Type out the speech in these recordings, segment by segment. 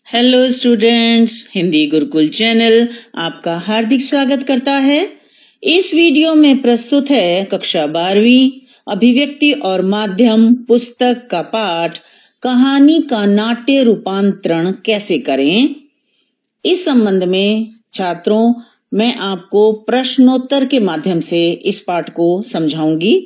Hello students, Hindi Gurukul channel आपका हार्दिक स्वागत करता है। इस वीडियो में प्रस्तुत है कक्षा 12वीं अभिव्यक्ति और माध्यम पुस्तक का पाठ कहानी का नाट्य रूपांतरण कैसे करें। इस संबंध में छात्रों, मैं आपको प्रश्नोत्तर के माध्यम से इस पाठ को समझाऊंगी।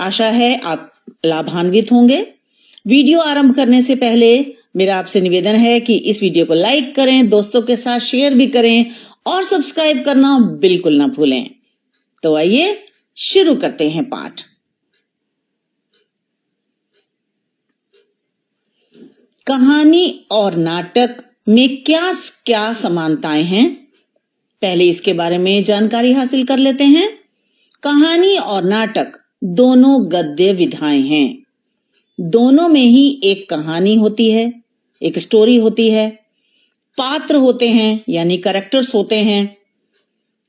आशा है आप लाभान्वित होंगे। वीडियो आरंभ करने से पहले मेरा आपसे निवेदन है कि इस वीडियो को लाइक करें, दोस्तों के साथ शेयर भी करें और सब्सक्राइब करना बिल्कुल ना भूलें। तो आइए शुरू करते हैं पाठ। कहानी और नाटक में क्या क्या समानताएं हैं, पहले इसके बारे में जानकारी हासिल कर लेते हैं। कहानी और नाटक दोनों गद्य विधाएं हैं। दोनों में ही एक कहानी होती है, एक स्टोरी होती है, पात्र होते हैं यानी कैरेक्टर्स होते हैं,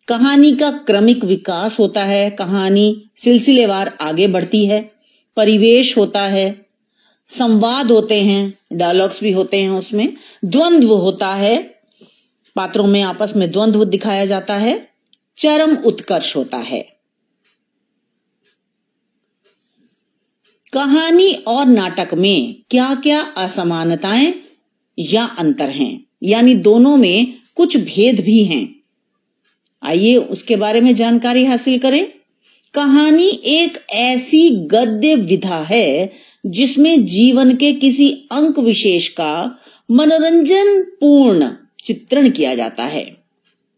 कहानी का क्रमिक विकास होता है, कहानी सिलसिलेवार आगे बढ़ती है, परिवेश होता है, संवाद होते हैं, डायलॉग्स भी होते हैं, उसमें द्वंद्व होता है, पात्रों में आपस में द्वंद्व दिखाया जाता है, चरम उत्कर्ष होता है। कहानी और नाटक में क्या क्या असमानताएं या अंतर हैं, यानी दोनों में कुछ भेद भी हैं। आइए उसके बारे में जानकारी हासिल करें। कहानी एक ऐसी गद्य विधा है जिसमें जीवन के किसी अंक विशेष का मनोरंजन पूर्ण चित्रण किया जाता है,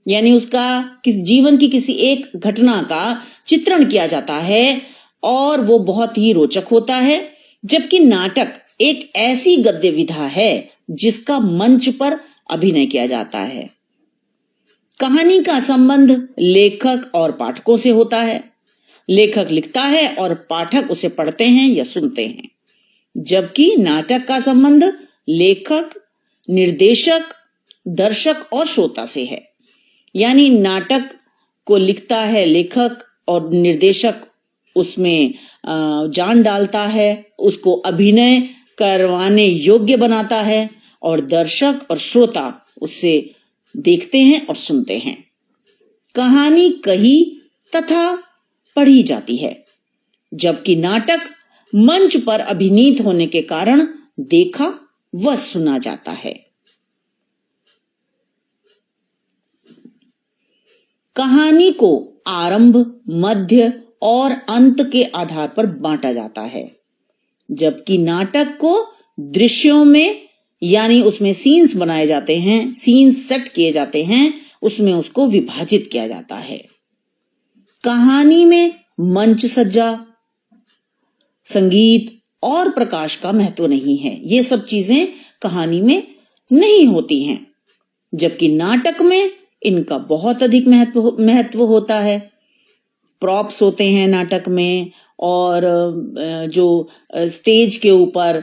यानी उसका जीवन की किसी एक घटना का चित्रण किया जाता है और वो बहुत ही रोचक होता है। जबकि नाटक एक ऐसी गद्य विधा है जिसका मंच पर अभिनय किया जाता है। कहानी का संबंध लेखक और पाठकों से होता है। लेखक लिखता है और पाठक उसे पढ़ते हैं या सुनते हैं। जबकि नाटक का संबंध लेखक, निर्देशक, दर्शक और श्रोता से है, यानी नाटक को लिखता है लेखक और निर्देशक उसमें जान डालता है, उसको अभिनय करवाने योग्य बनाता है और दर्शक और श्रोता उससे देखते हैं और सुनते हैं। कहानी कही तथा पढ़ी जाती है, जबकि नाटक मंच पर अभिनीत होने के कारण देखा व सुना जाता है। कहानी को आरंभ, मध्य और अंत के आधार पर बांटा जाता है, जबकि नाटक को दृश्यों में, यानी उसमें सीन्स बनाए जाते हैं, सीन्स सेट किए जाते हैं, उसमें उसको विभाजित किया जाता है। कहानी में मंच सज्जा, संगीत और प्रकाश का महत्व नहीं है। ये सब चीजें कहानी में नहीं होती हैं, जबकि नाटक में इनका बहुत अधिक महत्व होता है। प्रॉप्स होते हैं नाटक में, और जो स्टेज के ऊपर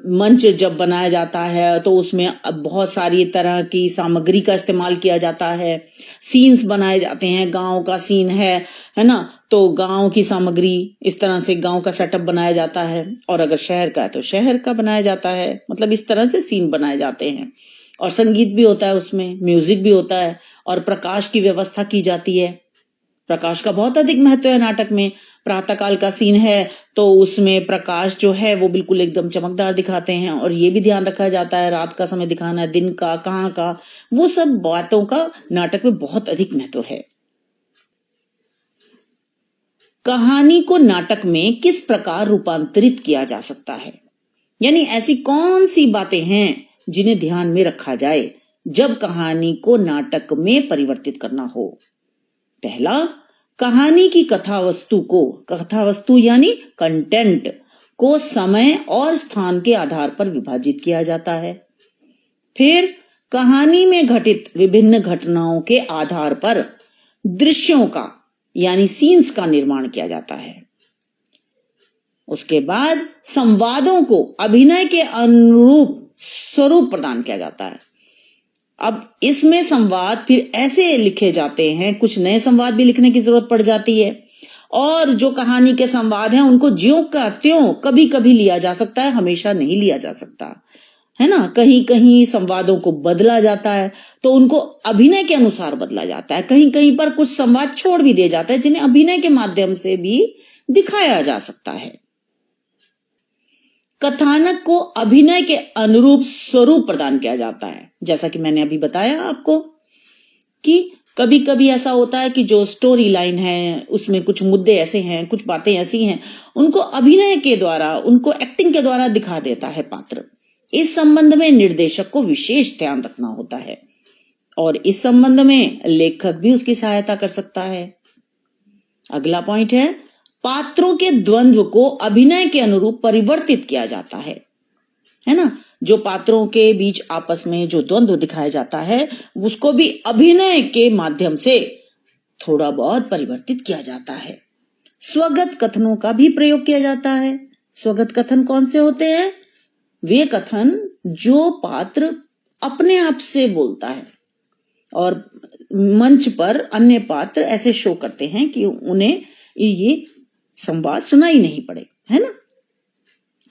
मंच जब बनाया जाता है तो उसमें बहुत सारी तरह की सामग्री का इस्तेमाल किया जाता है। सीन्स बनाए जाते हैं, गांव का सीन है ना, तो गांव की सामग्री, इस तरह से गांव का सेटअप बनाया जाता है, और अगर शहर का है तो शहर का बनाया जाता है। मतलब इस तरह से सीन बनाए जाते हैं। और संगीत भी होता है, उसमें म्यूजिक भी होता है, और प्रकाश की व्यवस्था की जाती है। प्रकाश का बहुत अधिक महत्व है नाटक में। प्रातःकाल का सीन है तो उसमें प्रकाश जो है वो बिल्कुल एकदम चमकदार दिखाते हैं, और ये भी ध्यान रखा जाता है रात का समय दिखाना है, दिन का, कहाँ का, वो सब बातों का नाटक में बहुत अधिक महत्व है। कहानी को नाटक में किस प्रकार रूपांतरित किया जा सकता है, यानी ऐसी कौन सी बातें हैं जिन्हें ध्यान में रखा जाए जब कहानी को नाटक में परिवर्तित करना हो। पहला, कहानी की कथावस्तु यानी कंटेंट को समय और स्थान के आधार पर विभाजित किया जाता है। फिर कहानी में घटित विभिन्न घटनाओं के आधार पर दृश्यों का यानी सीन्स का निर्माण किया जाता है। उसके बाद संवादों को अभिनय के अनुरूप स्वरूप प्रदान किया जाता है। अब इसमें संवाद फिर ऐसे लिखे जाते हैं, कुछ नए संवाद भी लिखने की जरूरत पड़ जाती है, और जो कहानी के संवाद हैं उनको ज्यों का त्यों कभी कभी लिया जा सकता है, हमेशा नहीं लिया जा सकता, है ना। कहीं कहीं संवादों को बदला जाता है तो उनको अभिनय के अनुसार बदला जाता है। कहीं कहीं पर कुछ संवाद छोड़ भी दिए जाते हैं जिन्हें अभिनय के माध्यम से भी दिखाया जा सकता है। कथानक को अभिनय के अनुरूप स्वरूप प्रदान किया जाता है। जैसा कि मैंने अभी बताया आपको कि कभी कभी ऐसा होता है कि जो स्टोरी लाइन है उसमें कुछ मुद्दे ऐसे हैं, कुछ बातें ऐसी हैं, उनको अभिनय के द्वारा, उनको एक्टिंग के द्वारा दिखा देता है पात्र। इस संबंध में निर्देशक को विशेष ध्यान रखना होता है और इस संबंध में लेखक भी उसकी सहायता कर सकता है। अगला पॉइंट है, पात्रों के द्वंद्व को अभिनय के अनुरूप परिवर्तित किया जाता है ना। जो पात्रों के बीच आपस में जो द्वंद्व दिखाया जाता है उसको भी अभिनय के माध्यम से थोड़ा बहुत परिवर्तित किया जाता है। स्वगत कथनों का भी प्रयोग किया जाता है। स्वगत कथन कौन से होते हैं? वे कथन जो पात्र अपने आप से बोलता है और मंच पर अन्य पात्र ऐसे शो करते हैं कि उन्हें ये संवाद सुनाई नहीं पड़े, है ना।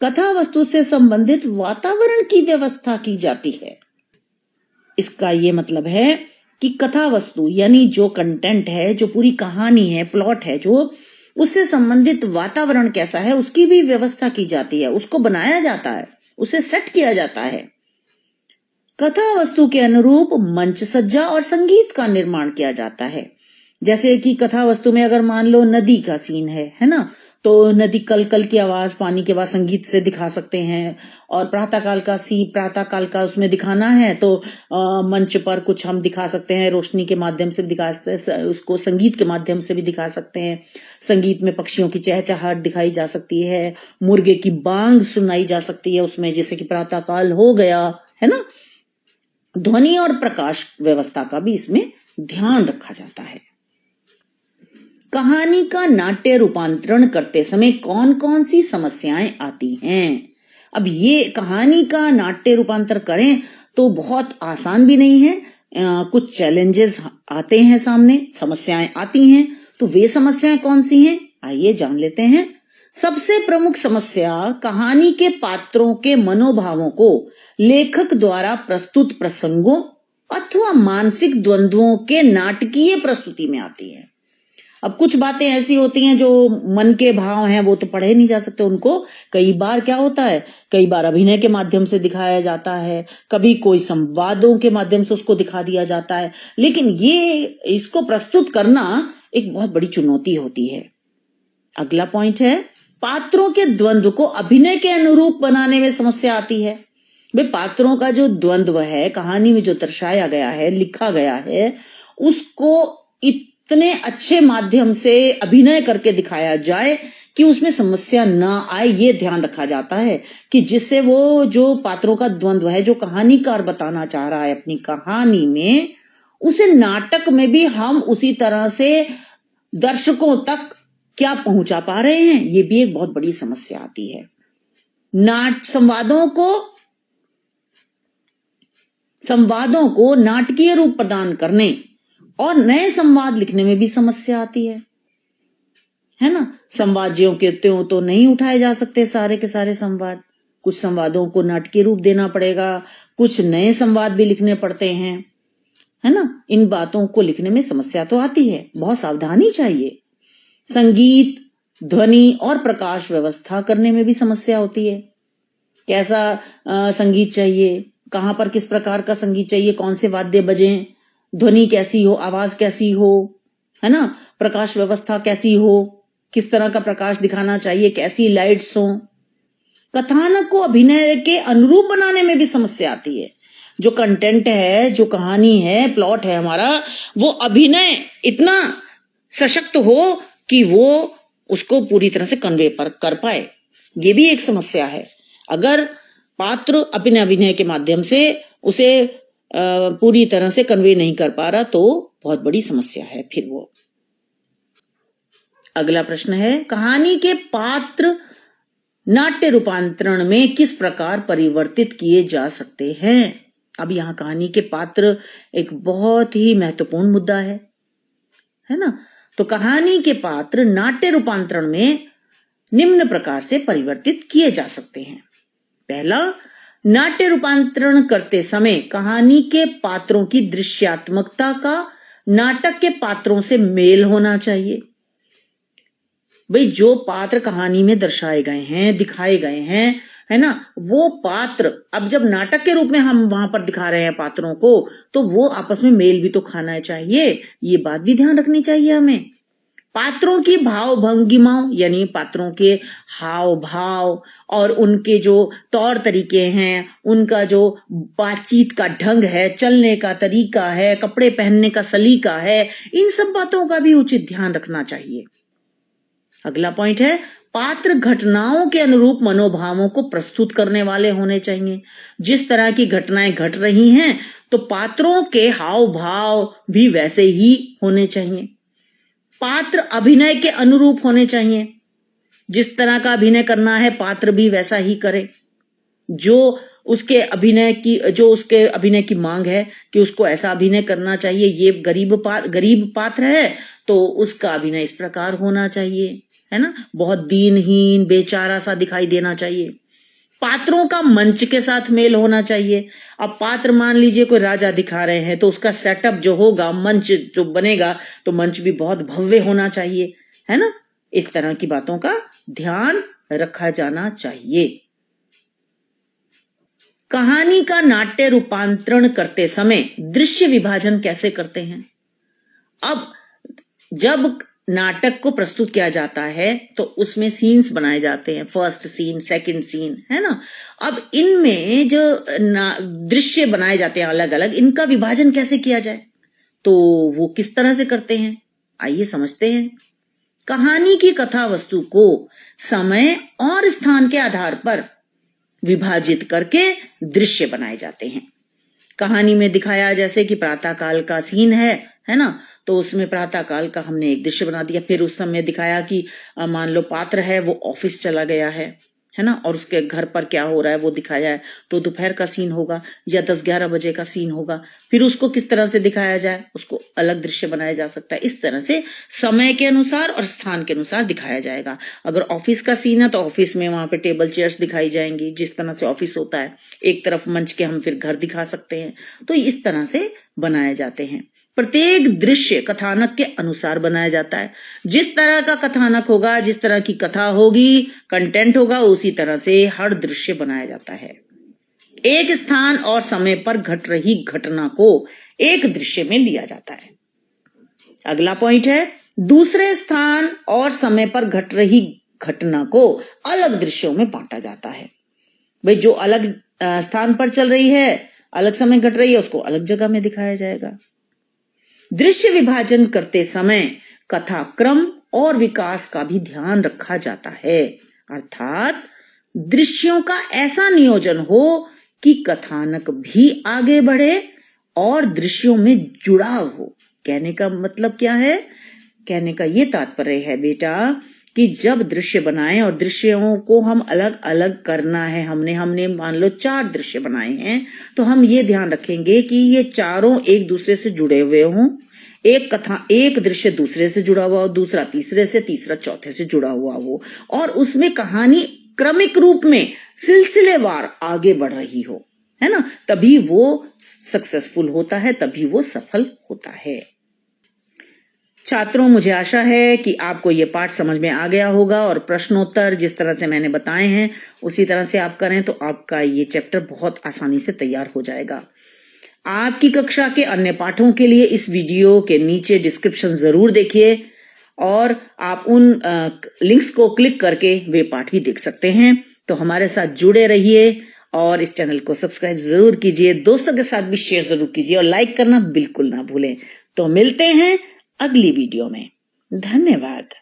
कथा वस्तु से संबंधित वातावरण की व्यवस्था की जाती है। इसका ये मतलब है कि कथा वस्तु यानी जो कंटेंट है, जो पूरी कहानी है, प्लॉट है, जो उससे संबंधित वातावरण कैसा है उसकी भी व्यवस्था की जाती है, उसको बनाया जाता है, उसे सेट किया जाता है। कथा वस्तु के अनुरूप मंच सज्जा और संगीत का निर्माण किया जाता है। जैसे कि कथा वस्तु में अगर मान लो नदी का सीन है ना, तो नदी कल कल की आवाज पानी के बाद संगीत से दिखा सकते हैं। और प्रातःकाल का उसमें दिखाना है तो मंच पर कुछ हम दिखा सकते हैं, रोशनी के माध्यम से दिखा सकते हैं, उसको संगीत के माध्यम से भी दिखा सकते हैं। संगीत में पक्षियों की चहचहाहट दिखाई जा सकती है, मुर्गे की बांग सुनाई जा सकती है उसमें, जैसे कि प्रातःकाल हो गया, है ना। ध्वनि और प्रकाश व्यवस्था का भी इसमें ध्यान रखा जाता है। कहानी का नाट्य रूपांतरण करते समय कौन कौन सी समस्याएं आती हैं? अब ये कहानी का नाट्य रूपांतर करें तो बहुत आसान भी नहीं है। कुछ चैलेंजेस आते हैं सामने, समस्याएं आती हैं। तो वे समस्याएं कौन सी हैं, आइए जान लेते हैं। सबसे प्रमुख समस्या कहानी के पात्रों के मनोभावों को लेखक द्वारा प्रस्तुत प्रसंगों अथवा मानसिक द्वंद्वों के नाटकीय प्रस्तुति में आती है। अब कुछ बातें ऐसी होती हैं जो मन के भाव हैं, वो तो पढ़े नहीं जा सकते। उनको कई बार क्या होता है, कई बार अभिनय के माध्यम से दिखाया जाता है, कभी कोई संवादों के माध्यम से उसको दिखा दिया जाता है, लेकिन ये इसको प्रस्तुत करना एक बहुत बड़ी चुनौती होती है। अगला पॉइंट है, पात्रों के द्वंद्व को अभिनय के अनुरूप बनाने में समस्या आती है। वे पात्रों का जो द्वंद्व है, कहानी में जो दर्शाया गया है, लिखा गया है, उसको इतने अच्छे माध्यम से अभिनय करके दिखाया जाए कि उसमें समस्या ना आए, ये ध्यान रखा जाता है कि जिससे वो जो पात्रों का द्वंद्व है, जो कहानीकार बताना चाह रहा है अपनी कहानी में, उसे नाटक में भी हम उसी तरह से दर्शकों तक क्या पहुंचा पा रहे हैं, ये भी एक बहुत बड़ी समस्या आती है। संवादों को नाटकीय रूप प्रदान करने और नए संवाद लिखने में भी समस्या आती है ना। संवाद ज्यों के त्यों तो नहीं उठाए जा सकते सारे के सारे संवाद, कुछ संवादों को नाटकीय रूप देना पड़ेगा, कुछ नए संवाद भी लिखने पड़ते हैं, है ना। इन बातों को लिखने में समस्या तो आती है, बहुत सावधानी चाहिए। संगीत, ध्वनि और प्रकाश व्यवस्था करने में भी समस्या होती है। कैसा संगीत चाहिए, कहां पर किस प्रकार का संगीत चाहिए, कौन से वाद्य बजें, ध्वनि कैसी हो, आवाज कैसी हो, है ना। प्रकाश व्यवस्था कैसी हो, किस तरह का प्रकाश दिखाना चाहिए, कैसी लाइट्स हो। कथानक को अभिनय के अनुरूप बनाने में भी समस्या आती है। जो कंटेंट है, जो कहानी है, प्लॉट है हमारा, वो अभिनय इतना सशक्त हो कि वो उसको पूरी तरह से कन्वे कर पाए, ये भी एक समस्या है। अगर पात्र अपने अभिनय के माध्यम से उसे पूरी तरह से कन्वे नहीं कर पा रहा तो बहुत बड़ी समस्या है फिर वो। अगला प्रश्न है, कहानी के पात्र नाट्य रूपांतरण में किस प्रकार परिवर्तित किए जा सकते हैं? अब यहाँ कहानी के पात्र एक बहुत ही महत्वपूर्ण मुद्दा है ना। तो कहानी के पात्र नाट्य रूपांतरण में निम्न प्रकार से परिवर्तित किए जा सकते हैं। पहला, नाट्य रूपांतरण करते समय कहानी के पात्रों की दृश्यात्मकता का नाटक के पात्रों से मेल होना चाहिए। भाई जो पात्र कहानी में दर्शाए गए हैं, दिखाए गए हैं, है ना, वो पात्र अब जब नाटक के रूप में हम वहां पर दिखा रहे हैं पात्रों को, तो वो आपस में मेल भी तो खाना चाहिए। ये बात भी ध्यान रखनी चाहिए हमें। पात्रों की भाव भंगिमाओं यानी पात्रों के हाव भाव और उनके जो तौर तरीके हैं, उनका जो बातचीत का ढंग है, चलने का तरीका है, कपड़े पहनने का सलीका है, इन सब बातों का भी उचित ध्यान रखना चाहिए। अगला पॉइंट है, पात्र घटनाओं के अनुरूप मनोभावों को प्रस्तुत करने वाले होने चाहिए। जिस तरह की घटनाएं घट रही हैं, तो पात्रों के हाव भाव भी वैसे ही होने चाहिए। पात्र अभिनय के अनुरूप होने चाहिए। जिस तरह का अभिनय करना है, पात्र भी वैसा ही करे। जो उसके अभिनय की मांग है कि उसको ऐसा अभिनय करना चाहिए, ये गरीब पात्र है तो उसका अभिनय इस प्रकार होना चाहिए, है ना, बहुत दीनहीन बेचारा सा दिखाई देना चाहिए। पात्रों का मंच के साथ मेल होना चाहिए। अब पात्र मान लीजिए कोई राजा दिखा रहे हैं, तो उसका सेटअप जो होगा, मंच जो बनेगा, तो मंच भी बहुत भव्य होना चाहिए, है ना। इस तरह की बातों का ध्यान रखा जाना चाहिए। कहानी का नाट्य रूपांतरण करते समय दृश्य विभाजन कैसे करते हैं? अब जब नाटक को प्रस्तुत किया जाता है तो उसमें सीन्स बनाए जाते हैं, फर्स्ट सीन, सेकंड सीन, है ना। अब इनमें जो दृश्य बनाए जाते हैं अलग अलग, इनका विभाजन कैसे किया जाए, तो वो किस तरह से करते हैं, आइए समझते हैं। कहानी की कथा वस्तु को समय और स्थान के आधार पर विभाजित करके दृश्य बनाए जाते हैं। कहानी में दिखाया जैसे कि प्रातः काल का सीन है ना, तो उसमें प्रातः काल का हमने एक दृश्य बना दिया। फिर उस समय दिखाया कि मान लो पात्र है वो ऑफिस चला गया है ना, और उसके घर पर क्या हो रहा है वो दिखाया है, तो दोपहर का सीन होगा या 10-11 बजे का सीन होगा। फिर उसको किस तरह से दिखाया जाए, उसको अलग दृश्य बनाया जा सकता है। इस तरह से समय के अनुसार और स्थान के अनुसार दिखाया जाएगा। अगर ऑफिस का सीन है तो ऑफिस में वहां पे टेबल चेयर्स दिखाई जाएंगी, जिस तरह से ऑफिस होता है। एक तरफ मंच के हम फिर घर दिखा सकते हैं। तो इस तरह से बनाए जाते हैं। प्रत्येक दृश्य कथानक के अनुसार बनाया जाता है। जिस तरह का कथानक होगा, जिस तरह की कथा होगी, कंटेंट होगा, उसी तरह से हर दृश्य बनाया जाता है। एक स्थान और समय पर घट रही घटना को एक दृश्य में लिया जाता है। अगला पॉइंट है, दूसरे स्थान और समय पर घट रही घटना को अलग दृश्यों में बांटा जाता है। भाई जो अलग स्थान पर चल रही है, अलग समय घट रही है, उसको अलग जगह में दिखाया जाएगा। दृश्य विभाजन करते समय कथा क्रम और विकास का भी ध्यान रखा जाता है, अर्थात दृश्यों का ऐसा नियोजन हो कि कथानक भी आगे बढ़े और दृश्यों में जुड़ाव हो। कहने का मतलब क्या है? कहने का ये तात्पर्य है बेटा कि जब दृश्य बनाएं और दृश्यों को हम अलग अलग करना है, हमने मान लो 4 दृश्य बनाए हैं, तो हम ये ध्यान रखेंगे कि ये चारों एक दूसरे से जुड़े हुए हों। एक दृश्य दूसरे से जुड़ा हुआ हो, दूसरा तीसरे से, तीसरा चौथे से जुड़ा हुआ हो, और उसमें कहानी क्रमिक रूप में सिलसिलेवार आगे बढ़ रही हो, है ना। तभी वो सक्सेसफुल होता है, तभी वो सफल होता है। छात्रों, मुझे आशा है कि आपको ये पाठ समझ में आ गया होगा और प्रश्नोत्तर जिस तरह से मैंने बताए हैं उसी तरह से आप करें तो आपका ये चैप्टर बहुत आसानी से तैयार हो जाएगा। आपकी कक्षा के अन्य पाठों के लिए इस वीडियो के नीचे डिस्क्रिप्शन जरूर देखिए और आप उन लिंक्स को क्लिक करके वे पाठ भी देख सकते हैं। तो हमारे साथ जुड़े रहिए और इस चैनल को सब्सक्राइब जरूर कीजिए, दोस्तों के साथ भी शेयर जरूर कीजिए और लाइक करना बिल्कुल ना भूलें। तो मिलते हैं अगली वीडियो में। धन्यवाद।